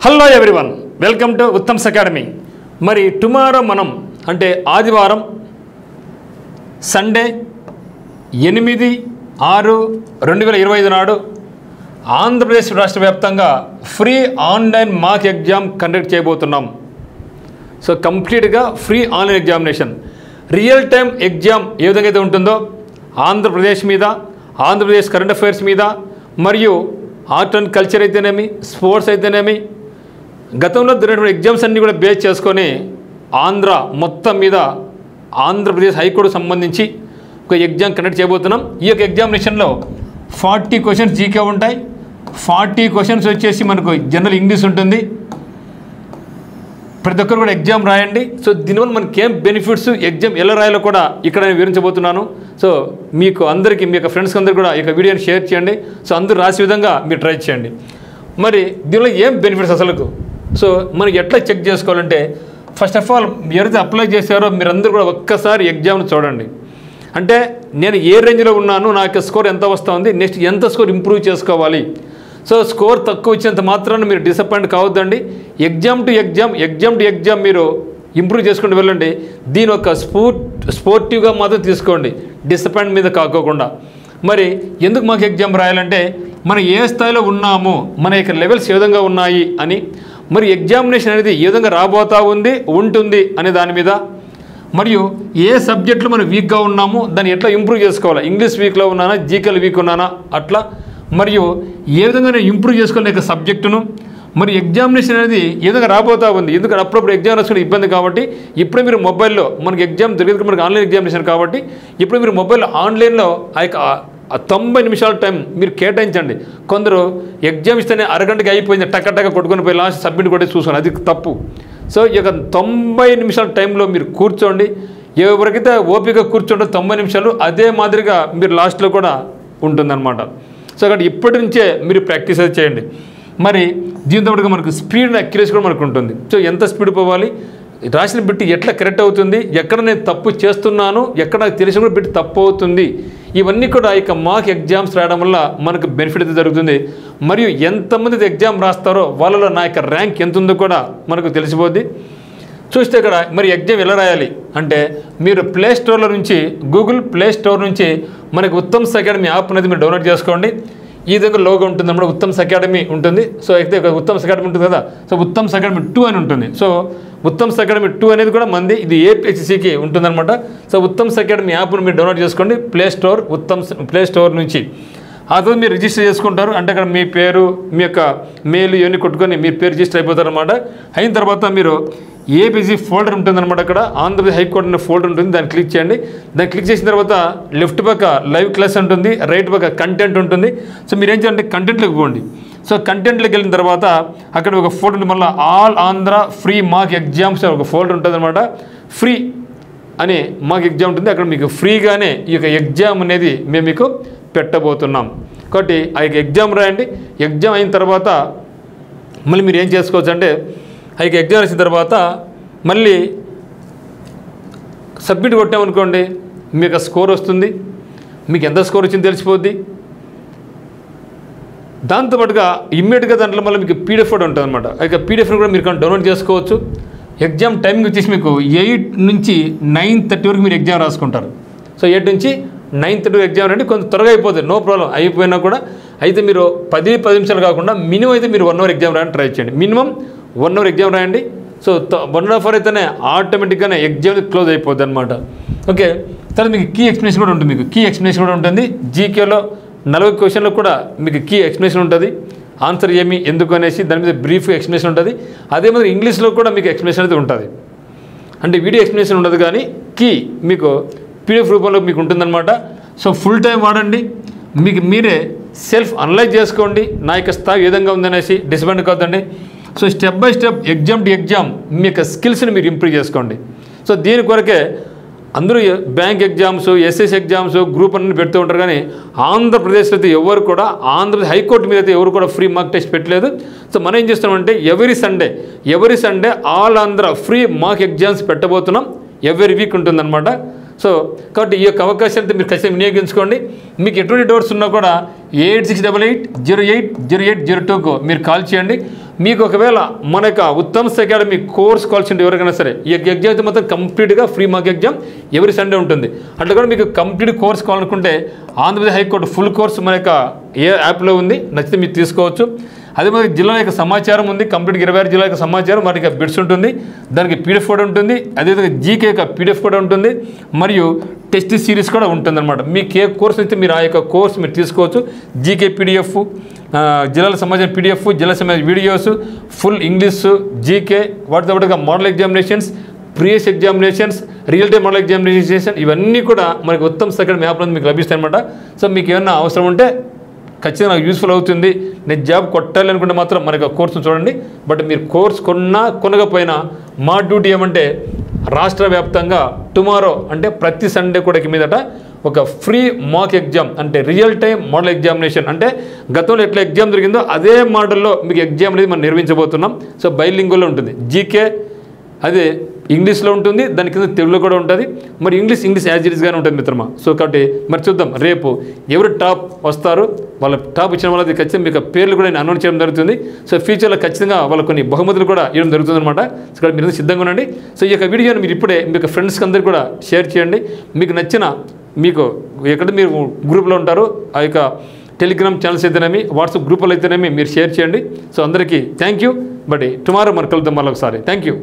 Hello everyone, welcome to Uttam's Academy. మరి tomorrow మనం అంటే ఆదివారం సండే 8/6/2025 నాడు ఆంధ్రప్రదేశ్ రాష్ట్ర వ్యాప్తంగా free online mock exam conduct చేయబోతున్నాం. సో కంప్లీట్గా free online examination, real time exam ఏ విధంగా అయితే ఉంటుందో ఆంధ్రప్రదేశ్ మీద, ఆంధ్రప్రదేశ్ కరెంట్ అఫైర్స్ మీద, మరియు ఆర్ట్ అండ్ కల్చర్ అయితేనేమి, స్పోర్ట్స్ అయితేనేమి, గతంలో జరిగినటువంటి ఎగ్జామ్స్ అన్నీ కూడా బేస్ చేసుకొని ఆంధ్ర మొత్తం మీద ఆంధ్రప్రదేశ్ హైకోర్టుకు సంబంధించి ఒక ఎగ్జామ్ కండక్ట్ చేయబోతున్నాం. ఈ యొక్క ఎగ్జామినేషన్లో 40 క్వశ్చన్స్ జీకే ఉంటాయి. 40 క్వశ్చన్స్ వచ్చేసి మనకు జనరల్ ఇంగ్లీష్ ఉంటుంది. ప్రతి ఒక్కరు కూడా ఎగ్జామ్ రాయండి. సో దీనివల్ల మనకి ఏం బెనిఫిట్స్, ఎగ్జామ్ ఎలా రాయాలో కూడా ఇక్కడ నేను వివరించబోతున్నాను. సో మీకు అందరికీ, మీ యొక్క ఫ్రెండ్స్కి అందరికీ కూడా ఈ యొక్క వీడియోని షేర్ చేయండి. సో అందరూ రాసే విధంగా మీరు ట్రై చేయండి. మరి దీనిలో ఏం బెనిఫిట్స్ అసలుకు, సో మనకి ఎట్లా చెక్ చేసుకోవాలంటే, ఫస్ట్ ఆఫ్ ఆల్ ఎవరైతే అప్లై చేశారో మీరందరూ కూడా ఒక్కసారి ఎగ్జామ్ను చూడండి. అంటే నేను ఏ రేంజ్లో ఉన్నాను, నా యొక్క స్కోర్ ఎంత వస్తుంది, నెక్స్ట్ ఎంత స్కోర్ ఇంప్రూవ్ చేసుకోవాలి. సో స్కోర్ తక్కువ వచ్చినంత మాత్రాన్ని మీరు డిసప్పాయింట్ కావద్దండి. ఎగ్జామ్ టు ఎగ్జామ్ మీరు ఇంప్రూవ్ చేసుకుంటూ వెళ్ళండి. దీని ఒక స్పోర్టివ్గా మాత్రం తీసుకోండి, డిసప్పాయింట్ మీద కాకోకుండా. మరి ఎందుకు మాకు ఎగ్జామ్ రాయాలంటే, మనం ఏ స్థాయిలో ఉన్నాము, మన యొక్క లెవెల్స్ ఏ విధంగా ఉన్నాయి అని, మరి ఎగ్జామినేషన్ అనేది ఏ విధంగా రాబోతా ఉంటుంది అనే దాని మీద, మరియు ఏ సబ్జెక్టులో మనం వీక్గా ఉన్నామో దాన్ని ఎట్లా ఇంప్రూవ్ చేసుకోవాలి, ఇంగ్లీష్ వీక్లో ఉన్నానా, జీకేలో వీక్ ఉన్నానా అట్లా, మరియు ఏ విధంగా నేను ఇంప్రూవ్ చేసుకోవాలి యొక్క సబ్జెక్టును, మరి ఎగ్జామినేషన్ అనేది ఏ విధంగా రాబోతా ఉంది. ఎందుకంటే అప్పుడప్పుడు ఎగ్జామ్ రాసుకునే ఇబ్బంది కాబట్టి ఇప్పుడే మీరు మొబైల్లో, మనకి ఎగ్జామ్ జరిగేది మనకి ఆన్లైన్ ఎగ్జామినేషన్ కాబట్టి ఇప్పుడు మీరు మొబైల్లో ఆన్లైన్లో ఆ యొక్క 90 నిమిషాల టైం మీరు కేటాయించండి. కొందరు ఎగ్జామ్ ఇస్తేనే అరగంటకి అయిపోయింది, టక్క కొట్టుకొని పోయి లాస్ట్ సబ్మిట్ కొట్టి చూసుకోండి, అది తప్పు. సో ఈ యొక్క 90 నిమిషాల టైంలో మీరు కూర్చోండి. ఎవరికైతే ఓపిక కూర్చోండి 90 నిమిషాలు, అదే మాదిరిగా మీరు లాస్ట్లో కూడా ఉంటుందన్నమాట. సో అక్కడ ఇప్పటి నుంచే మీరు ప్రాక్టీస్ అయితే చేయండి. మరి దీంతో పాటుగా మనకు స్పీడ్ అండ్ అక్యురసీ కూడా మనకు ఉంటుంది. సో ఎంత స్పీడ్ పోవాలి, రాసిన బిట్ ఎట్లా కరెక్ట్ అవుతుంది, ఎక్కడ నేను తప్పు చేస్తున్నాను, ఎక్కడ నాకు తెలిసిన కూడా బిట్ తప్పు అవుతుంది, ఇవన్నీ కూడా ఇక మాక్ ఎగ్జామ్స్ రాయడం వల్ల మనకు బెనిఫిట్ అయితే జరుగుతుంది. మరియు ఎంతమంది ఎగ్జామ్ రాస్తారో వాళ్ళలో నా యొక్క ర్యాంక్ ఎంత ఉందో కూడా మనకు తెలిసిపోద్ది. చూస్తే ఇక్కడ మరి ఎగ్జామ్ ఎలా రాయాలి అంటే, మీరు ప్లే స్టోర్లో నుంచి, గూగుల్ ప్లే స్టోర్ నుంచి మనకి ఉత్తమ్స్ అకాడమీ యాప్ అనేది మీరు డౌన్లోడ్ చేసుకోండి. ఈ విధంగా లోగో ఉంటుంది అన్నమాట, ఉత్తమ్స్ అకాడమీ ఉంటుంది. సో అయితే ఉత్తమ్స్ అకాడమీ ఉంటుంది కదా, సో ఉత్తమ్స్ అకాడమీ 2 అని ఉంటుంది. సో ఉత్తమ్స్ అకాడమీ 2 అనేది కూడా మంది, ఇది ఏపీహెచ్సికి ఉంటుందన్నమాట. సో ఉత్తమ్స్ అకాడమీ యాప్ను మీరు డౌన్లోడ్ చేసుకోండి ప్లే స్టోర్ నుంచి. ఆ తర్వాత మీరు రిజిస్టర్ చేసుకుంటారు. అంటే అక్కడ మీ పేరు, మీ యొక్క మెయిల్ ఇవన్నీ కొట్టుకొని మీ పేరు రిజిస్టర్ అయిపోతారు అనమాట. అయిన తర్వాత మీరు ఏపీసీ ఫోల్డర్ ఉంటుందన్నమాట, అక్కడ ఆంధ్రప్రదేశ్ హైకోర్టు అనే ఫోల్డర్ ఉంటుంది, దాన్ని క్లిక్ చేయండి. దాన్ని క్లిక్ చేసిన తర్వాత లెఫ్ట్ పక్క లైవ్ క్లాస్ ఉంటుంది, రైట్ పక్క కంటెంట్ ఉంటుంది. సో మీరు ఏం చేయాలంటే కంటెంట్లోకి పోండి. సో కంటెంట్లోకి వెళ్ళిన తర్వాత అక్కడ ఒక ఫోల్డర్ ఉంటుంది, మళ్ళీ all Andhra free mock exams ఒక ఫోల్డర్ ఉంటుంది అనమాట. ఫ్రీ అనే మాక్ ఎగ్జామ్ ఉంటుంది, అక్కడ మీకు ఫ్రీగానే ఈ యొక్క ఎగ్జామ్ అనేది మేము మీకు పెట్టబోతున్నాం. కాబట్టి ఆ యొక్క ఎగ్జామ్ రాయండి. ఎగ్జామ్ అయిన తర్వాత మళ్ళీ మీరు ఏం చేసుకోవచ్చు అంటే, ఆ యొక్క ఎగ్జామ్ రాసిన తర్వాత మళ్ళీ సబ్మిట్ కొట్టామనుకోండి, మీ యొక్క స్కోర్ వస్తుంది. మీకు ఎంత స్కోర్ వచ్చింది తెలిసిపోద్ది. దాంతోపాటుగా ఇమ్మీడియట్గా దాంట్లో మళ్ళీ మీకు పీడిఎఫ్ కూడా ఉంటుంది అనమాట. ఆ యొక్క పీడిఎఫ్ని కూడా మీరు డౌన్లోడ్ చేసుకోవచ్చు. ఎగ్జామ్ టైమింగ్ వచ్చేసి మీకు 8 నుంచి 9:30 వరకు మీరు ఎగ్జామ్ రాసుకుంటారు. సో 8 నుంచి 9:30 ఎగ్జామ్ రండి, కొంచెం త్వరగా అయిపోతుంది, నో ప్రాబ్లం. అయిపోయినా కూడా అయితే మీరు 10 నిమిషాలు కాకుండా మినిమం అయితే మీరు 1 అవర్ ఎగ్జామ్ రాయడానికి ట్రై చేయండి. మినిమం 1 అవర్ ఎగ్జామ్ రాయండి. సో 1.5 అవర్ అయితేనే ఆటోమేటిక్గానే ఎగ్జామ్ క్లోజ్ అయిపోద్ది అనమాట. ఓకే, తర్వాత మీకు కీ ఎక్స్ప్లెనేషన్ కూడా ఉంటుంది. మీకు కీ ఎక్స్ప్లెనేషన్ కూడా ఉంటుంది. జీకేలో 40 క్వశ్చన్లకు కూడా మీకు కీ ఎక్స్ప్లెనేషన్ ఉంటుంది. ఆన్సర్ ఏమి, ఎందుకు అనేసి దాని మీద బ్రీఫ్ ఎక్స్ప్లెనేషన్ ఉంటుంది. అదే మాదిరి ఇంగ్లీష్లో కూడా మీకు ఎక్స్ప్లెనేషన్ అయితే ఉంటుంది. అంటే వీడియో ఎక్స్ప్లెనేషన్ ఉండదు, కానీ కీ మీకు పీడిఎఫ్ రూపంలో మీకు ఉంటుందన్నమాట. సో ఫుల్ టైం వాడండి, మీకు మీరే సెల్ఫ్ అనలైజ్ చేసుకోండి, నా యొక్క స్థాయి ఏ విధంగా ఉందనేసి డిసప్పాయింట్ కావద్దండి. So step by step exam to exam మీ యొక్క స్కిల్స్ని మీరు ఇంప్రూవ్ చేసుకోండి. సో దీని కొరకే అందరూ bank exams, SS exams, group అన్ని పెడుతూ ఉంటారు, కానీ ఆంధ్రప్రదేశ్లో అయితే ఎవరు కూడా, ఆంధ్రప్రదేశ్ హైకోర్టు మీద అయితే ఎవరు కూడా ఫ్రీ మాక్ టెస్ట్ పెట్టలేదు. సో మనం ఏం చేస్తామంటే every Sunday all Andhra free mock exams పెట్టబోతున్నాం. ఎవ్రీ వీక్ ఉంటుందన్నమాట. సో కాబట్టి ఈ యొక్క అవకాశాన్ని మీరు ఖచ్చితంగా వినియోగించుకోండి. మీకు ఎటువంటి డౌట్స్ ఉన్నా కూడా 8688080802కు మీరు కాల్ చేయండి. మీకు ఒకవేళ మన యొక్క ఉత్తమ్ అకాడమీ కోర్స్ కావాల్సిన ఎవరికైనా సరే ఈ ఎగ్జామ్ అయితే మొత్తం కంప్లీట్గా ఫ్రీ మాక్ ఎగ్జామ్ ఎవరి సండే ఉంటుంది. అట్లా కూడా మీకు కంప్లీట్ కోర్స్ కావాలనుకుంటే ఆంధ్రప్రదేశ్ హైకోర్టు ఫుల్ కోర్స్ మన యొక్క ఏ యాప్లో ఉంది, నచ్చితే మీరు తీసుకోవచ్చు. అదే మరి జిల్లా యొక్క సమాచారం ఉంది, కంప్లీట్గా 26 జిల్లా యొక్క సమాచారం, వాటికి బిట్స్ ఉంటుంది, దానికి పీడిఎఫ్ కూడా ఉంటుంది, అదేవిధంగా జీకే యొక్క పీడిఎఫ్ కూడా ఉంటుంది, మరియు టెస్ట్ సిరీస్ కూడా ఉంటుందన్నమాట. మీకు ఏ కోర్స్ అయితే మీరు ఆ యొక్క కోర్స్ మీరు తీసుకోవచ్చు. జీకే పీడిఎఫ్, జిల్లాల సమాచారం పీడిఎఫ్, జిల్లా సమాచారం వీడియోస్, ఫుల్ ఇంగ్లీష్, జీకే, వాటితో పాటుగా model examinations, previous examinations, real time model examination, ఇవన్నీ కూడా మనకి ఉత్తమ్ అకాడమీ యాప్లో మీకు లభిస్తాయి అనమాట. సో మీకు ఏమన్నా అవసరం ఉంటే ఖచ్చితంగా నాకు యూస్ఫుల్ అవుతుంది, నేను జాబ్ కొట్టాలి అనుకుంటే మాత్రం మనకి కోర్సును చూడండి. బట్ మీరు కోర్స్ కొనకపోయినా మా డ్యూటీ ఏమంటే రాష్ట్ర వ్యాప్తంగా టుమారో అంటే ప్రతి సండే కూడా మీదట ఒక ఫ్రీ మాక్ ఎగ్జామ్ అంటే రియల్ టైమ్ మోడల్ ఎగ్జామినేషన్, అంటే గతంలో ఎట్లా ఎగ్జామ్ జరిగిందో అదే మోడల్లో మీకు ఎగ్జామ్ అనేది మనం నిర్వహించబోతున్నాం. సో బైలింగువల్లో ఉంటుంది, జీకే అదే ఇంగ్లీష్లో ఉంటుంది, దాని కింద తెలుగులో కూడా ఉంటుంది, మరి ఇంగ్లీష్ యాజ్ ఇట్ ఈస్గానే ఉంటుంది మిత్రమా. సో కాబట్టి మరి చూద్దాం రేపు ఎవరు టాప్ వస్తారు, వాళ్ళ టాప్ ఇచ్చిన వాళ్ళది ఖచ్చితంగా మీకు పేర్లు కూడా నేను అనౌన్స్ చేయడం జరుగుతుంది. సో ఫ్యూచర్లో ఖచ్చితంగా వాళ్ళ కొన్ని బహుమతులు కూడా ఇవ్వడం జరుగుతుంది అనమాట. సో ఇక్కడ మీరు సిద్ధంగా ఉండండి. సో ఈ యొక్క వీడియోని మీరు ఇప్పుడే మీకు ఫ్రెండ్స్కి అందరికీ కూడా షేర్ చేయండి. మీకు నచ్చిన మీకు ఎక్కడ మీరు గ్రూప్లో ఉంటారో ఆ యొక్క టెలిగ్రామ్ ఛానల్స్ అయితేనేమి, వాట్సాప్ గ్రూపులు అయితేనేమి మీరు షేర్ చేయండి. సో అందరికీ థ్యాంక్ యూ. బట్ టుమారో మరి కలుద్దాం మళ్ళీ ఒకసారి. Thank you.